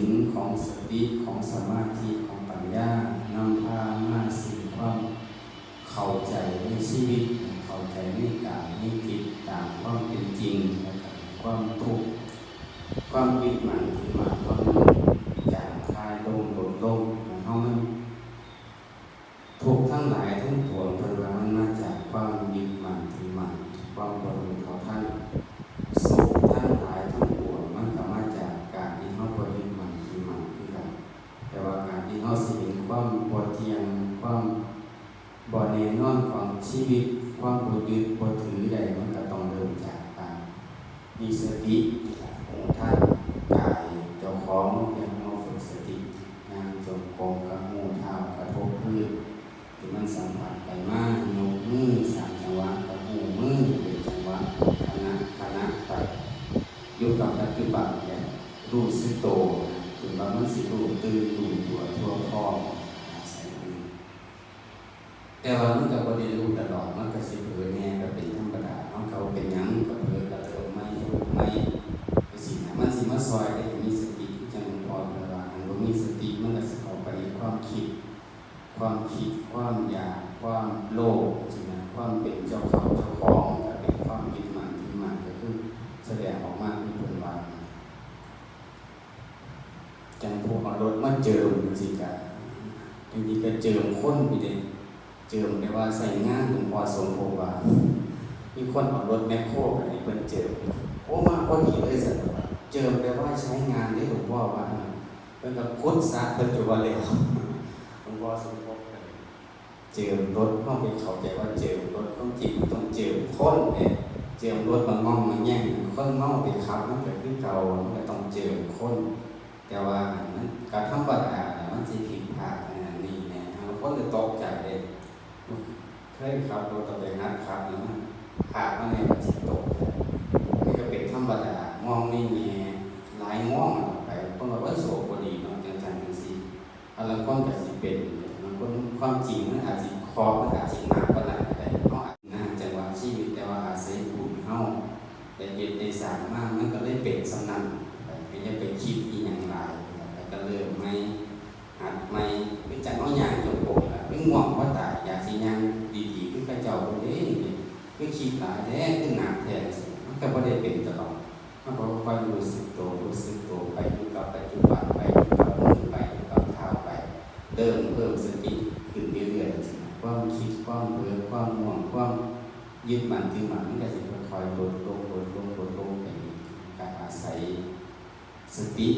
ลของสติของสมาธิของปัญญานำพามาสู่ความเข้าใจในชีวิตเข้าใจในกายในจิตตามความเป็นจริงและความทุกข์ความยึดมั่นถือมั่นความจางคลายลงลดลงของเขานั้นทุกข์ทั้งหลายทั้งปวงเป็นว่ามันมาจากความยึดมั่นถือมั่นความบริสุทธิ์ของท่านสุขทั้งหลายทั้งปวงมันก็มาจากการที่เขาบริสุทธิ์มั่นถือมั่นคือกันแต่ว่าการที่เขาสิเห็นความบ่เที่ยงความบ่แน่นอนของชีวิตความบ่ยึดบ่ถือใดมันก็ต้องเริ่มจากการมีสติของท่านกายเจ้าของยังเอาฝึกสติงานจงกรมกับมือเท้ากระทบพื้นที่มันสัมผัสไปมากยกมือสามจังหวะกับหูมือเป็นจังหวะคณะไปอยู่กับปัจจุบันเนี่ยรู้สึกโตถึงว่ามันสิรู้ตื่นรู้ตัวทั่วพร้อมแต่ว่ามันก็บ่ได้รู้ตลอดมันก็สิเผลอแน่ก็เป็นธรรมดามันเขาเป็นหยังก็เผลอกระเทิบไม่รู้ไม่ก็สินะมันสิมาซอยได้มีสติจังพอเวลาอันบ่มีสติมันก็สิเข้าไปในความคิดความอยากความโลภใช่ไหมความเป็นเจ้าเขาเจ้าของก็เป็นความยึดมั่นถือมั่นก็คือแสดงออกมาเป็นผลว่าจังพวกเอารถมาเจิมจังซี่ก็จริงๆก็เจิมคนไปเด้เจิมแต่ว่าใส่งานหลวงพ่อสมภพว่ามีคนเอารถแมคโครไปให้เพิ่นเจิมโอ้มาพอดีเลยสั่นว่าเจิมแต่ว่าใช้งานได้หลวงพ่อว่าเพิ่นก็ขุดสระเพิ่นอยู่ว่าแล้วหลวงพ่อสมภพเจิมรถเฮาไปเข้าใจว่าเจิมรถต้องจริงต้องเจิมคนเนี่ยเจิมรถบางง่องมาแย่งคนเมาไปขับมันก็คือเก่ามันก็ต้องเจิมคนแต่ว่ามันก็ธรรมดามันสิผิดพลาดอันนี้แน่คนจะตกใจเด้เคยขับรถตะไปนัดขับนะขาดมาในมันสิตกนี่ก็เป็นธรรมดามองนี่แง่หลายมองไปคนว่าโสบ่ดีเนาะจังซั่นจังซี่อะไรคนก็สิเป็นมันคนความจริงมันอาจสิคอมันอาจสิหนักปานนั้นได้เนาะนะจังหวะชีวิตแต่ว่าอาศัยบุญเฮาได้เฮ็ดได้สร้างมามันก็เลยเป็นสำนั้นไปอย่าไปคิดอีหยังหลายก็เริ่มไม่หัดไม่คือจังเอาย่างจงกรมล่ะคือง่วงบ่ตายอยากสิย่างดีๆคือพระเจ้าบ่ได้คือคิดหลายแท้คือหนักแท้มันก็บ่ได้เป็นตลอดมันก็ค่อยรู้สึกตัวไปอยู่กับปัจจุบันไปอยู่กับมือไปอยู่กับเท้าไปเริ่มเพิ่มสติขึ้นเรื่อยๆความคิดความเบื่อความง่วงความยึดมั่นถือมั่นมันก็สิค่อยๆลดลงไปการอาศัยสติ